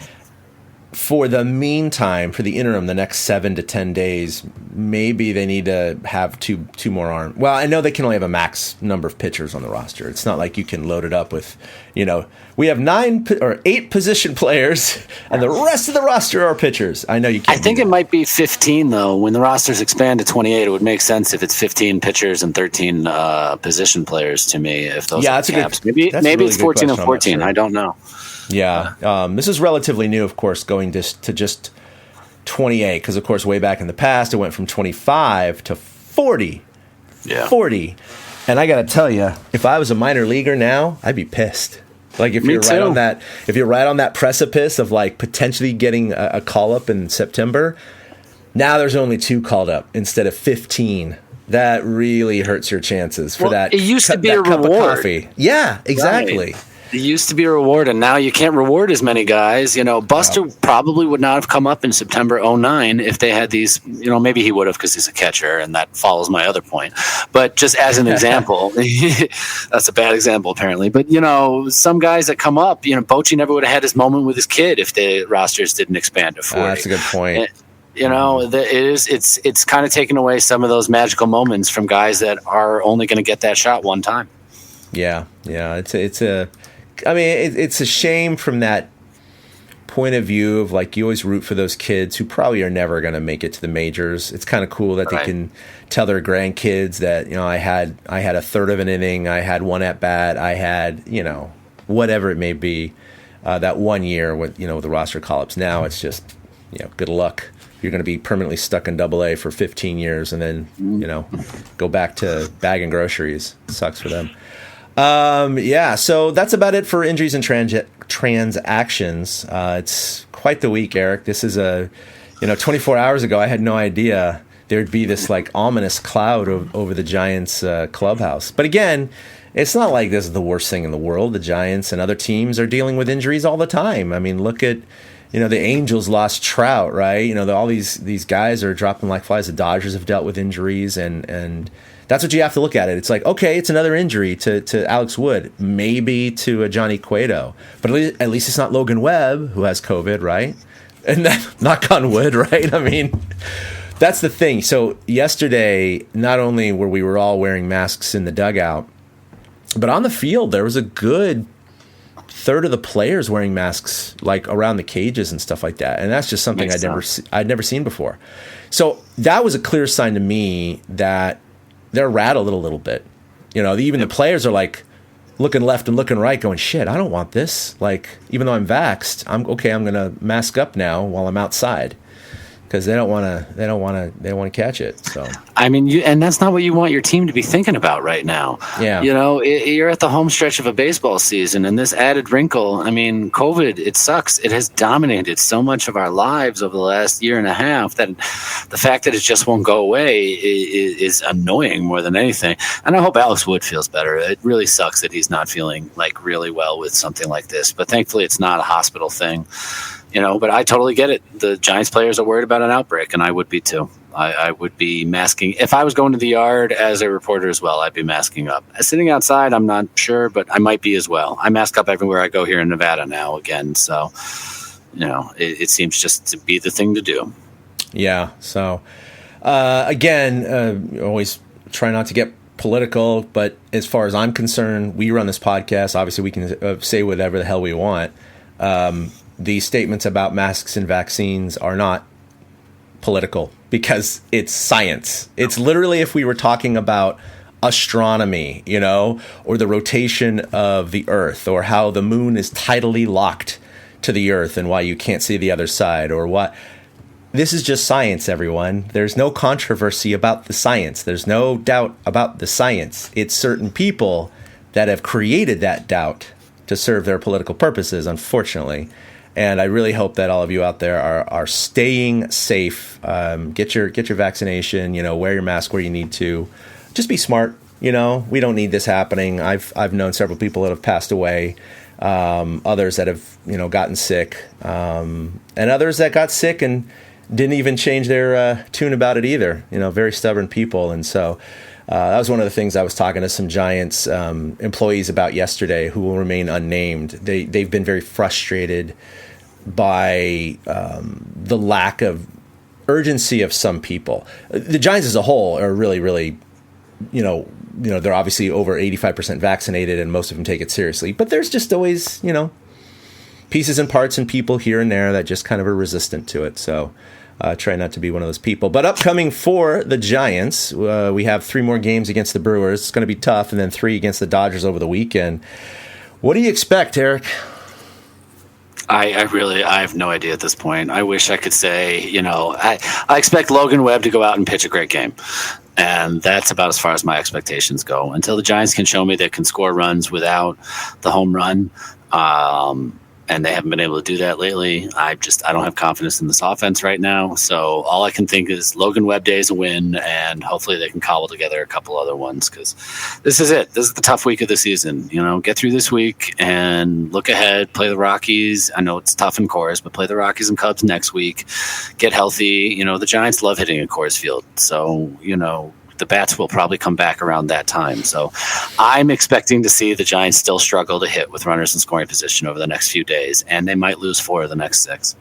for the meantime, for the interim, the next 7 to 10 days, maybe they need to have two more arms. Well, I know they can only have a max number of pitchers on the roster. It's not like you can load it up with, we have 8 position players, and the rest of the roster are pitchers. I know you can't. I think it might be 15 though. When the rosters expand to 28, it would make sense if it's 15 pitchers and 13 position players to me. If those are caps, maybe it's 14 and 14. I don't know. Yeah, this is relatively new, of course, going to just 28, because, of course, way back in the past, it went from 25 to 40. Yeah. 40. And I got to tell you, if I was a minor leaguer now, I'd be pissed. Like, if you're right on that precipice of, like, potentially getting a call-up in September, now there's only 2 called up instead of 15. That really hurts your chances for that. It used to be a reward. Cup of coffee. Yeah, exactly. Right. It used to be a reward, and now you can't reward as many guys. Buster probably would not have come up in September 2009 if they had these. Maybe he would have because he's a catcher, and that follows my other point. But just as an example, that's a bad example apparently. But some guys that come up, Bochy never would have had his moment with his kid if the rosters didn't expand to 40. That's a good point. It's kind of taken away some of those magical moments from guys that are only going to get that shot one time. Yeah. It's a shame from that point of view of, like, you always root for those kids who probably are never going to make it to the majors. It's kind of cool that they can tell their grandkids that, I had a third of an inning, I had one at bat, I had, whatever it may be, that one year with, the roster call-ups. Now it's just, good luck. You're going to be permanently stuck in AA for 15 years and then, go back to bagging groceries. It sucks for them. So that's about it for injuries and transactions. It's quite the week, Eric. This is 24 hours ago, I had no idea there'd be this, like, ominous cloud over the Giants clubhouse. But again, it's not like this is the worst thing in the world. The Giants and other teams are dealing with injuries all the time. I mean, look at, the Angels lost Trout, right? All these guys are dropping like flies. The Dodgers have dealt with injuries, and that's what you have to look at it. It's like, okay, it's another injury to Alex Wood, maybe to a Johnny Cueto, but at least it's not Logan Webb who has COVID, right? And knock on wood, right? I mean, that's the thing. So yesterday, not only were we all wearing masks in the dugout, but on the field there was a good third of the players wearing masks, like around the cages and stuff like that, and that's just something I'd never seen before. So that was a clear sign to me that they're rattled a little bit. Even the players are, like, looking left and looking right going, shit, I don't want this. Like, even though I'm vaxxed, I'm going to mask up now while I'm outside. Because they don't want to catch it. So I mean, and that's not what you want your team to be thinking about right now. Yeah, you're at the home stretch of a baseball season, and this added wrinkle. I mean, COVID, it sucks. It has dominated so much of our lives over the last year and a half that the fact that it just won't go away is annoying more than anything. And I hope Alex Wood feels better. It really sucks that he's not feeling, like, really well with something like this. But thankfully, it's not a hospital thing. But I totally get it. The Giants players are worried about an outbreak, and I would be too. I would be masking. If I was going to the yard as a reporter as well, I'd be masking up. Sitting outside, I'm not sure, but I might be as well. I mask up everywhere I go here in Nevada now again. So, it seems just to be the thing to do. Yeah. So, again, always try not to get political, but as far as I'm concerned, we run this podcast. Obviously, we can say whatever the hell we want. The statements about masks and vaccines are not political because it's science. It's literally if we were talking about astronomy, or the rotation of the Earth, or how the moon is tidally locked to the Earth and why you can't see the other side, or what. This is just science, everyone. There's no controversy about the science. There's no doubt about the science. It's certain people that have created that doubt to serve their political purposes, unfortunately. And I really hope that all of you out there are staying safe. Get your vaccination. Wear your mask where you need to. Just be smart. We don't need this happening. I've known several people that have passed away. Others that have gotten sick, and others that got sick and didn't even change their tune about it either. Very stubborn people. And so that was one of the things I was talking to some Giants employees about yesterday, who will remain unnamed. They've been very frustrated by the lack of urgency of some people. The Giants as a whole are really, really, they're obviously over 85% vaccinated, and most of them take it seriously. But there's just always, pieces and parts and people here and there that just kind of are resistant to it. So try not to be one of those people. But upcoming for the Giants, we have 3 more games against the Brewers. It's going to be tough, and then 3 against the Dodgers over the weekend. What do you expect, Eric? I have no idea at this point. I wish I could say, I expect Logan Webb to go out and pitch a great game. And that's about as far as my expectations go. Until the Giants can show me they can score runs without the home run, and they haven't been able to do that lately. I don't have confidence in this offense right now. So all I can think is Logan Webb Day is a win, and hopefully they can cobble together a couple other ones, because this is it. This is the tough week of the season. Get through this week and look ahead, play the Rockies. I know it's tough in Coors, but play the Rockies and Cubs next week. Get healthy. The Giants love hitting at Coors Field. So, the bats will probably come back around that time. So I'm expecting to see the Giants still struggle to hit with runners in scoring position over the next few days, and they might lose 4 of the next 6.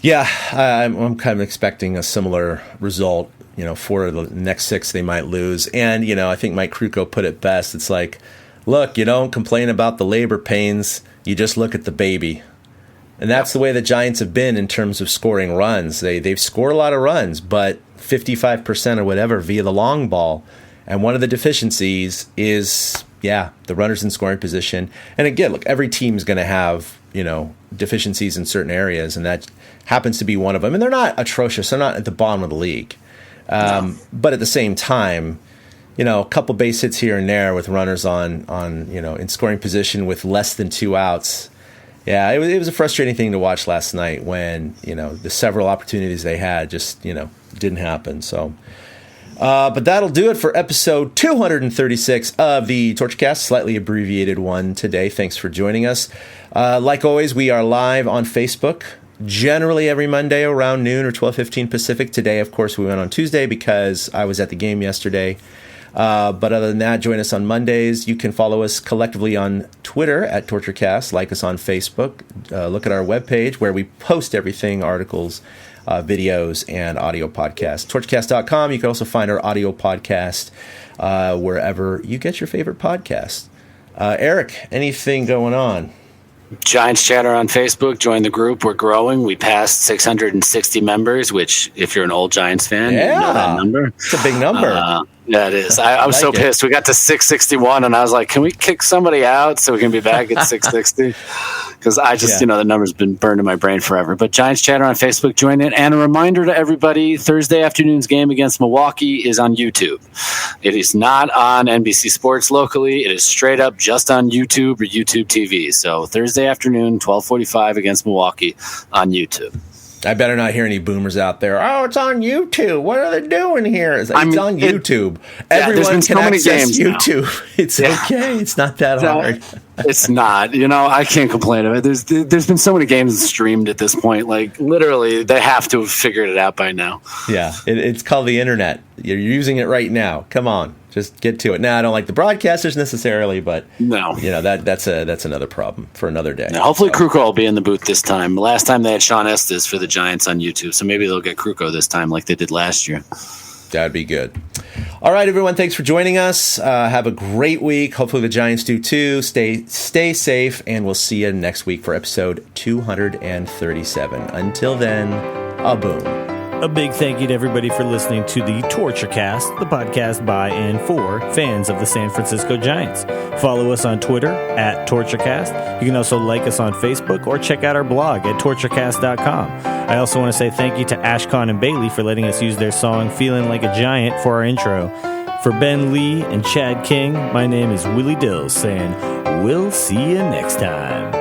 Yeah, I'm kind of expecting a similar result. 4 of the next 6 they might lose. And, I think Mike Krukow put it best. It's like, look, you don't complain about the labor pains. You just look at the baby. And that's the way the Giants have been in terms of scoring runs. They've scored a lot of runs, but 55% or whatever via the long ball. And one of the deficiencies is, the runners in scoring position. And again, look, every team is going to have, deficiencies in certain areas, and that happens to be one of them. And they're not atrocious. They're not at the bottom of the league. But at the same time, a couple base hits here and there with runners on in scoring position with less than 2 outs. Yeah, it was a frustrating thing to watch last night when, the several opportunities they had just, didn't happen. So, but that'll do it for episode 236 of the Torchcast, slightly abbreviated one today. Thanks for joining us. Like always, we are live on Facebook, generally every Monday around noon or 12:15 Pacific. Today, of course, we went on Tuesday because I was at the game yesterday. But other than that, join us on Mondays. You can follow us collectively on Twitter at TortureCast, like us on Facebook, look at our webpage where we post everything, articles, videos, and audio podcasts. TortureCast.com. You can also find our audio podcast wherever you get your favorite podcast. Eric, anything going on? Giants Chatter on Facebook. Join the group. We're growing. We passed 660 members, which, if you're an old Giants fan, you know that number. It's a big number. Yeah, it is. I was so pissed. We got to 661, and I was like, can we kick somebody out so we can be back at 660? Because I just, the number's been burned in my brain forever. But Giants Chatter on Facebook, join in. And a reminder to everybody, Thursday afternoon's game against Milwaukee is on YouTube. It is not on NBC Sports locally. It is straight up just on YouTube or YouTube TV. So Thursday afternoon, 12:45 against Milwaukee on YouTube. I better not hear any boomers out there. Oh, it's on YouTube. What are they doing here? It's on YouTube. Everyone can access YouTube. Now. It's okay. It's not that hard. It's not. I can't complain about it. There's been so many games streamed at this point. Like, literally, they have to have figured it out by now. Yeah, it's called the internet. You're using it right now. Come on. Just get to it. Now, I don't like the broadcasters necessarily, but no, that's another problem for another day. Now, hopefully, Krukow will be in the booth this time. Last time they had Sean Estes for the Giants on YouTube, so maybe they'll get Krukow this time like they did last year. That'd be good. All right, everyone, thanks for joining us. Have a great week. Hopefully, the Giants do too. Stay safe, and we'll see you next week for episode 237. Until then, a boom. A big thank you to everybody for listening to the TortureCast, the podcast by and for fans of the San Francisco Giants. Follow us on Twitter at TortureCast. You can also like us on Facebook or check out our blog at TortureCast.com. I also want to say thank you to Ashcon and Bailey for letting us use their song Feeling Like a Giant for our intro. For Ben Lee and Chad King, my name is Willie Dills saying, we'll see you next time.